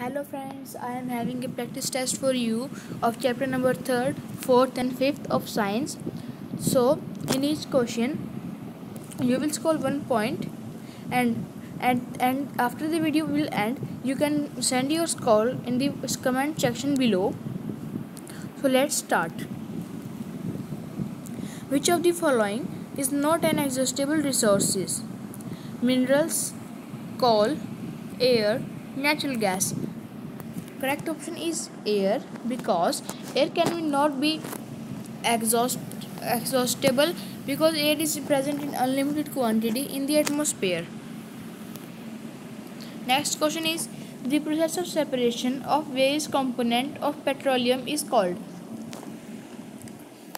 Hello friends, I am having a practice test for you of chapter number 3rd, 4th and 5th of science. So in each question you will score 1 point and after the video will end you can send your score in the comment section below. So let's start. Which of the following is not an exhaustible resources? Minerals, coal, air, natural gas. Correct option is air because air can not be exhaustible because air is present in unlimited quantity in the atmosphere. Next question is the process of separation of various component of petroleum is called.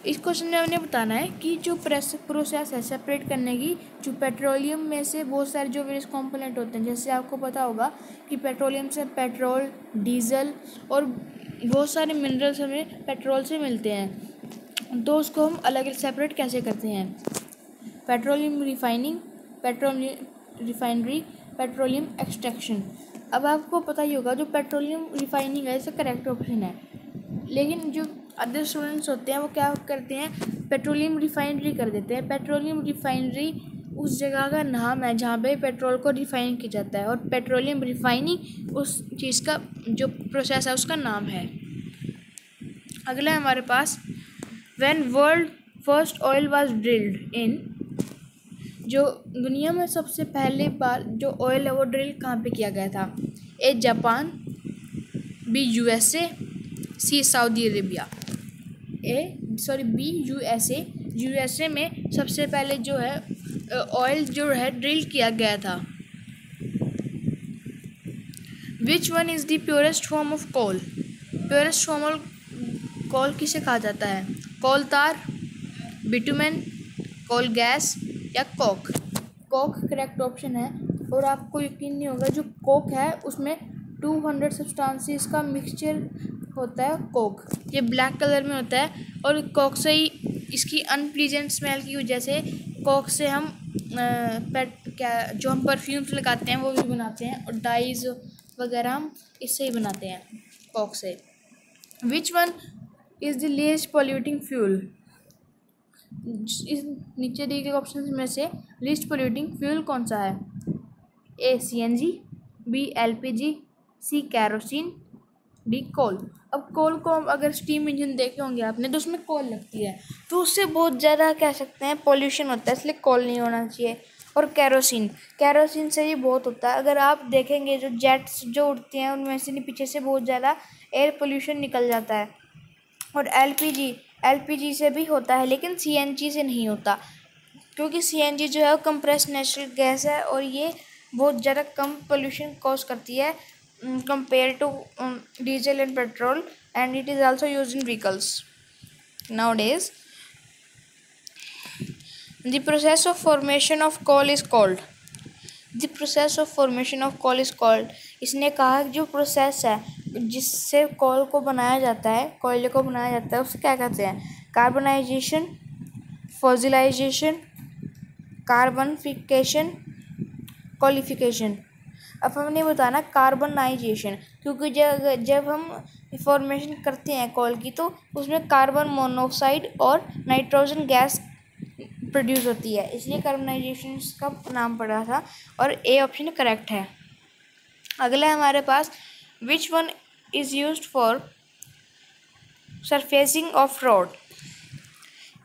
इस question में हमने बताना है कि जो process है separate करने की, जो पेट्रोलियम में से बहुत सारे जो वेरियस कंपोनेंट होते हैं, जैसे आपको पता होगा कि पेट्रोलियम से पेट्रोल, डीजल और बहुत सारे मिनरल्स हमें पेट्रोल से मिलते हैं, तो उसको हम अलग अलग सेपरेट कैसे करते हैं? Petroleum refining, petroleum refinery, petroleum extraction. अब आपको पता ही होगा जो पेट्रोलियम रिफाइनिंग है इसका करेक्ट ऑप्शन है, लेकिन जो अदर स्टूडेंट्स होते हैं वो क्या करते हैं, पेट्रोलियम रिफाइनरी कर देते हैं. पेट्रोलियम रिफाइनरी उस जगह का नाम है जहाँ पे पेट्रोल को रिफाइन किया जाता है, और पेट्रोलियम रिफाइनिंग उस चीज़ का जो प्रोसेस है उसका नाम है. अगला है हमारे पास when world first oil was drilled in. जो दुनिया में सबसे पहले बार जो ऑयल है वो ड्रिल कहाँ पे किया गया था? A Japan, B USA, C Saudi Arabia. B USA में सबसे पहले जो है ऑयल जो है ड्रिल किया गया था. Which one is the purest form of coal? Purest form of coal किसे कहा जाता है? Coal tar, bitumen, coal gas या कोक? कोक करेक्ट ऑप्शन है. और आपको यकीन नहीं होगा जो कोक है उसमें 200 सब्सटेंसेस का मिक्सचर होता है कोक. ये ब्लैक कलर में होता है और कोक से ही इसकी अनप्लीजेंट स्मेल की वजह से कोक से हम जो हम परफ्यूम्स लगाते हैं वो भी बनाते हैं, और डाइज वगैरह हम इससे ही बनाते हैं कोक से. विच one is the least polluting fuel? इस नीचे दिए गए ऑप्शन में से लीस्ट पॉल्यूटिंग फ्यूल कौन सा है? ए सीएनजी, बी एलपीजी, सी कैरोसिन, डी कोल. अब कोल को अगर स्टीम इंजन देखे होंगे आपने तो उसमें कोल लगती है, तो उससे बहुत ज़्यादा कह सकते हैं पॉल्यूशन होता है, इसलिए कोल नहीं होना चाहिए. और कैरोसिन से ही बहुत होता है. अगर आप देखेंगे जो जेट्स जो उड़ती हैं उनमें से पीछे से बहुत ज़्यादा एयर पोल्यूशन निकल जाता है. और एलपीजी से भी होता है, लेकिन सीएनजी से नहीं होता, क्योंकि सीएनजी जो है वो कंप्रेस्ड नेचुरल गैस है और ये बहुत ज़्यादा कम पोल्यूशन कॉज करती है compared to diesel and petrol, and it is also used in vehicles nowadays. The process of formation of coal is called. The process of formation of coal is called. इसने कहा जो process है जिससे कोल को बनाया जाता है, कोयले को बनाया जाता है, उसे क्या कहते हैं? Carbonization, fossilization, carbonification, qualification. अब हमने बताना कार्बनाइजेशन, क्योंकि जब हम फॉर्मेशन करते हैं कोल की तो उसमें कार्बन मोनोऑक्साइड और नाइट्रोजन गैस प्रोड्यूस होती है, इसलिए कार्बनाइजेशन का नाम पड़ा था, और ए ऑप्शन करेक्ट है. अगला है हमारे पास which one is used for surfacing of road.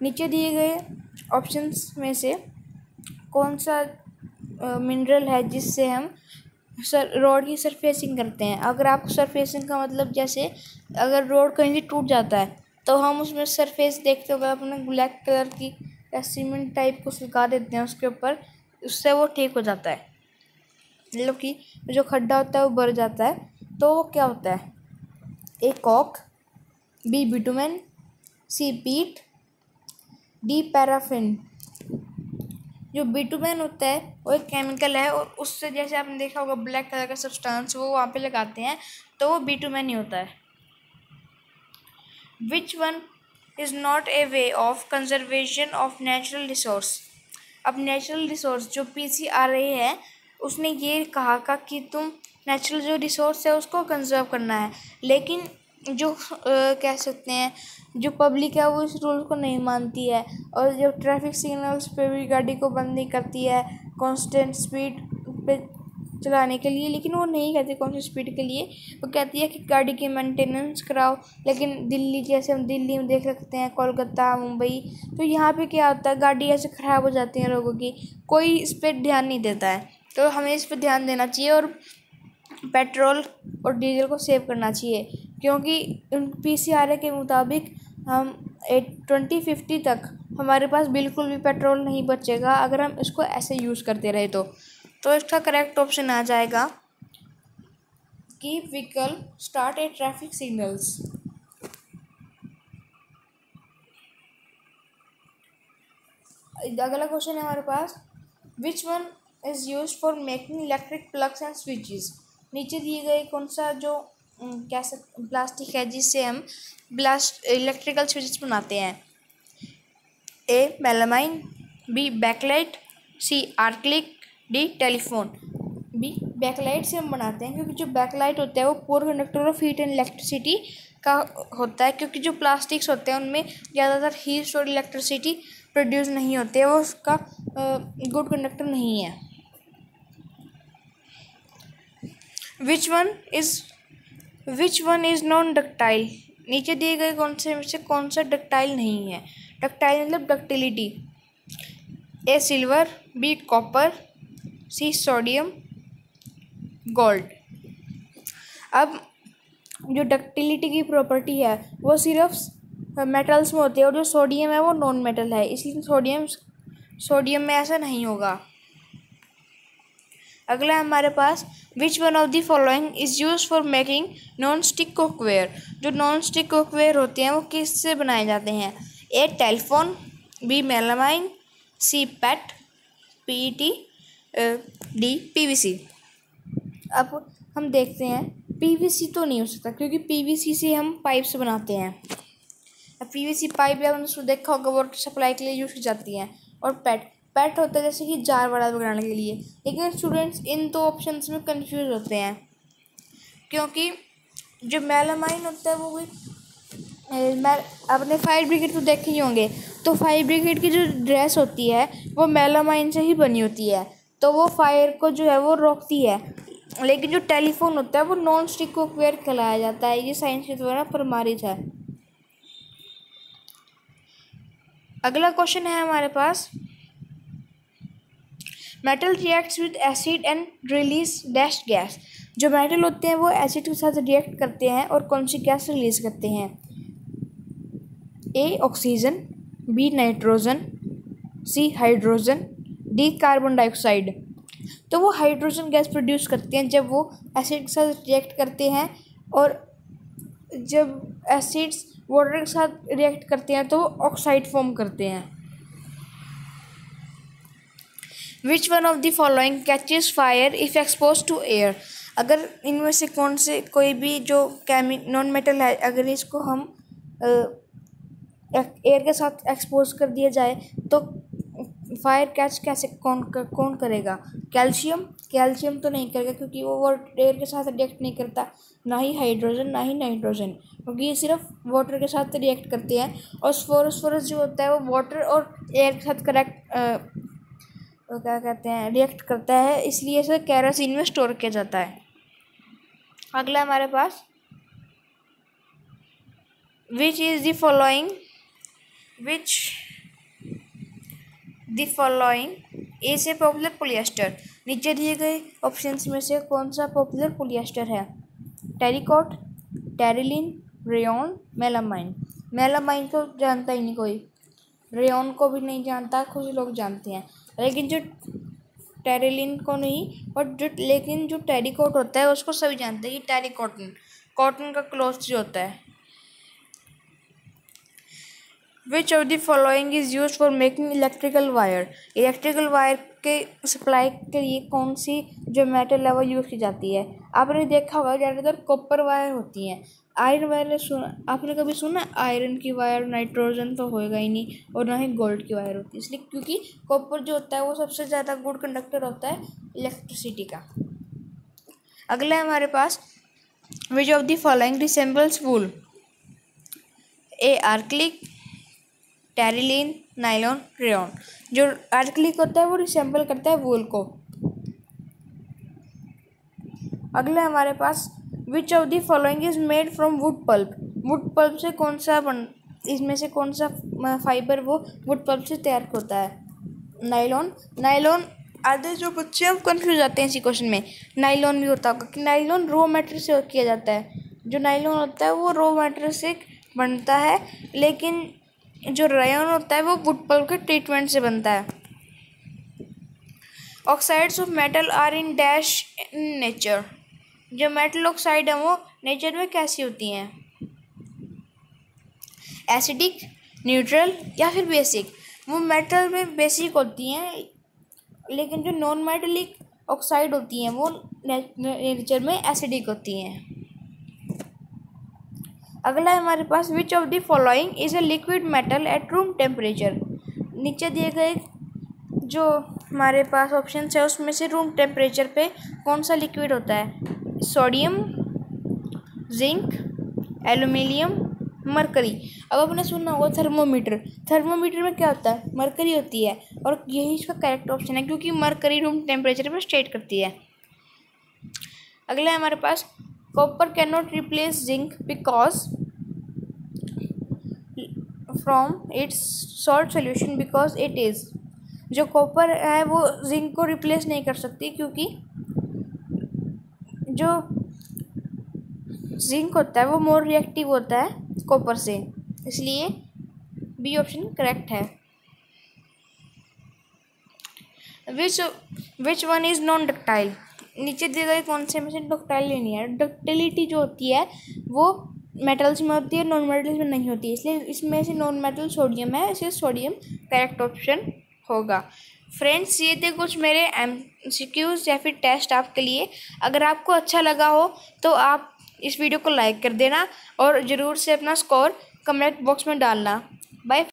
नीचे दिए गए ऑप्शंस में से कौन सा मिनरल है जिससे हम रोड की सरफेसिंग करते हैं? अगर आप सरफेसिंग का मतलब जैसे अगर रोड कहीं से टूट जाता है तो हम उसमें सरफेस देखते हुए अपने ब्लैक कलर की या सीमेंट टाइप को लगा देते हैं उसके ऊपर, उससे वो ठीक हो जाता है, मतलब कि जो खड्डा होता है वो भर जाता है. तो वो क्या होता है? ए कॉक, बी बिटुमेन, सी पीट, डी पैराफिन. जो बिटुमेन होता है वो एक केमिकल है, और उससे जैसे आपने देखा होगा ब्लैक कलर का सब्सटेंस वो वहाँ पे लगाते हैं, तो वो बिटुमेन ही होता है. विच one is not a way of conservation of natural resource. अब नेचुरल रिसोर्स जो पीसीआरए है उसने ये कहा कि तुम नेचुरल जो रिसोर्स है उसको कंजर्व करना है। लेकिन जो कह सकते हैं जो पब्लिक है वो इस रूल को नहीं मानती है, और जो ट्रैफिक सिग्नल्स पे भी गाड़ी को बंद नहीं करती है कांस्टेंट स्पीड पे चलाने के लिए। लेकिन वो नहीं कहती कांस्टेंट स्पीड के लिए, वो कहती है कि गाड़ी की मेंटेनेंस कराओ। लेकिन दिल्ली जैसे हम दिल्ली में देख सकते हैं, कोलकाता, मुंबई, तो यहाँ पे क्या होता है, गाड़ी ऐसे ख़राब हो जाती है लोगों की, कोई इस पर ध्यान नहीं देता है। तो हमें इस पर ध्यान देना चाहिए और पेट्रोल और डीजल को सेव करना चाहिए, क्योंकि PCRA के मुताबिक हम 2050 तक हमारे पास बिल्कुल भी पेट्रोल नहीं बचेगा अगर हम इसको ऐसे यूज़ करते रहे तो इसका करेक्ट ऑप्शन आ जाएगा keep vehicle start at traffic signals. अगला क्वेश्चन है हमारे पास, which one is use for making electric plugs and switches. नीचे दिए गए कौन सा जो प्लास्टिक है जिससे हम इलेक्ट्रिकल स्विचेस बनाते हैं। ए मेलामाइन, बी बैकलाइट, सी आर्कलिक, डी टेलीफोन। बी बैकलाइट से हम बनाते हैं, क्योंकि जो बैकलाइट होता है वो poor conductor of heat and electricity का होता है, क्योंकि जो प्लास्टिक्स होते हैं उनमें ज़्यादातर हीट और इलेक्ट्रिसिटी प्रोड्यूस नहीं होते हैं, वो उसका गुड कंडक्टर नहीं है। विच वन इज़ नॉन डक्टाइल। नीचे दिए गए कौन से में से कौन सा डक्टाइल नहीं है। डक्टाइल मतलब ductility. A silver, B copper, C sodium, gold. अब जो डक्टिलिटी की प्रॉपर्टी है वो सिर्फ मेटल्स में होती है, और जो सोडियम है वो नॉन मेटल है, इसलिए सोडियम में ऐसा नहीं होगा। अगला है हमारे पास, which one of the following is use for making non stick cookware. जो नॉन स्टिक कुकवेयर होते हैं वो किससे बनाए जाते हैं। A telephone, B melamine, C PET, PET, D PVC। अब हम देखते हैं PVC तो नहीं हो सकता, क्योंकि PVC से हम पाइप से बनाते हैं। अब PVC पाइप या उसको देखा होगा वाटर सप्लाई के लिए यूज़ की जाती है। और पेट होता है जैसे कि जार बड़ा बनाने के लिए। लेकिन स्टूडेंट्स इन दो ऑप्शंस में कंफ्यूज होते हैं, क्योंकि जो मेलामाइन होता है वो भी आपने फायर ब्रिगेड तो देखे ही होंगे, तो फायर ब्रिगेड की जो ड्रेस होती है वो मेलामाइन से ही बनी होती है, तो वो फायर को जो है वो रोकती है। लेकिन जो टेलीफोन होता है वो नॉन स्टिक कुकवेयर कहलाया जाता है, ये साइंस के द्वारा प्रमाणित है। अगला क्वेश्चन है हमारे पास, metal reacts with acid and release dash gas. जो मेटल होते हैं वो एसिड के साथ रिएक्ट करते हैं और कौन सी गैस रिलीज करते हैं। A oxygen, B nitrogen, C hydrogen, D carbon dioxide. तो वो हाइड्रोजन गैस प्रोड्यूस करते हैं जब वो एसिड के साथ रिएक्ट करते हैं, और जब एसिड्स वाटर के साथ रिएक्ट करते हैं तो वो ऑक्साइड फॉर्म करते हैं। Which one of the following catches fire if expose to air. अगर इनमें से कौन से कोई भी जो नॉन मेटल है, अगर इसको हम एयर के साथ एक्सपोज कर दिया जाए तो फायर कैच कैसे कौन करेगा। कैल्शियम तो नहीं करेगा, क्योंकि वो एयर के साथ रिएक्ट नहीं करता, ना ही हाइड्रोजन ना ही नाइट्रोजन, क्योंकि ये सिर्फ वाटर के साथ रिएक्ट करते हैं। और स्फोरस जो होता है वो वाटर और एयर के साथ क्या कहते हैं रिएक्ट करता है, इसलिए इसे केरोसिन में स्टोर किया जाता है। अगला हमारे पास, which the following is a popular polyester. नीचे दिए गए ऑप्शंस में से कौन सा पॉपुलर पोलिएस्टर है। Terricot, Terylene, rayon, melamine. Melamine को जानता ही नहीं कोई, रेयॉन को भी नहीं जानता, कुछ लोग जानते हैं, लेकिन जो टेरिलिन को नहीं, लेकिन जो टेरिकॉट होता है उसको सभी जानते हैं कि टेरिकॉटन कॉटन का क्लॉथ जो होता है। विच of the following is use for making electrical wire. Electrical wire के सप्लाई के लिए कौन सी जो मेटल है वो यूज़ की जाती है। आपने देखा होगा ज़्यादातर कॉपर वायर होती हैं। आयरन वायर आपने कभी सुना आयरन की वायर नाइट्रोजन तो होएगा ही नहीं, और ना ही गोल्ड की वायर होती है, इसलिए क्योंकि कॉपर जो होता है वो सबसे ज़्यादा गुड कंडक्टर होता है इलेक्ट्रिसिटी का। अगला है हमारे पास which of the following resembles wool? A acrylic, terylene, nylon, rayon. जो आर्कलिक होता है वो रिसेंबल करता है वूल को। अगला है हमारे पास which of the following is made from wood pulp? Wood pulp से इसमें से कौन सा फाइबर वो वुड पल्प से तैयार होता है? नाइलॉन। नाइलॉन आधे जो बच्चे हैं कंफ्यूज आते हैं इसी क्वेश्चन में, नाइलॉन भी होता होगा कि नाइलॉन रॉ मैटेरियल से किया जाता है। जो नाइलॉन होता है वो रॉ मैटेरियल से बनता है, लेकिन जो रेयॉन होता है वो वुड पल्प के ट्रीटमेंट से बनता है। Oxides of metal are in dash in nature. जो मेटल ऑक्साइड है वो नेचर में कैसी होती हैं? एसिडिक, न्यूट्रल या फिर बेसिक? वो मेटल में बेसिक होती हैं, लेकिन जो नॉन मेटलिक ऑक्साइड होती हैं वो नेचर में एसिडिक होती हैं। अगला है हमारे पास which of the following is a liquid metal at room temperature? नीचे दिए गए जो हमारे पास ऑप्शन है उसमें से रूम टेम्परेचर पे कौन सा लिक्विड होता है? Sodium, zinc, aluminium, mercury. अब आपने सुना होगा थर्मोमीटर। थर्मोमीटर में क्या होता है? मरकरी होती है, और यही इसका करेक्ट ऑप्शन है क्योंकि मरकरी रूम टेम्परेचर पर स्टेट करती है। अगला है हमारे पास copper can not replace zinc because from its salt solution because it is. जो कॉपर है वो जिंक को रिप्लेस नहीं कर सकती क्योंकि जो जिंक होता है वो मोर रिएक्टिव होता है कॉपर से, इसलिए बी ऑप्शन करेक्ट है। Which one is non ductile? नीचे दिए गए कौन से में से डक्टाइल नहीं है? डक्टिलिटी जो होती है वो मेटल्स में होती है, नॉन मेटल्स में नहीं होती है, इसलिए इसमें से नॉन मेटल सोडियम है, इसलिए सोडियम करेक्ट ऑप्शन होगा। फ्रेंड्स, ये थे कुछ मेरे MCQs या फिर टेस्ट आपके लिए। अगर आपको अच्छा लगा हो तो आप इस वीडियो को लाइक कर देना और ज़रूर से अपना स्कोर कमेंट बॉक्स में डालना। बाय।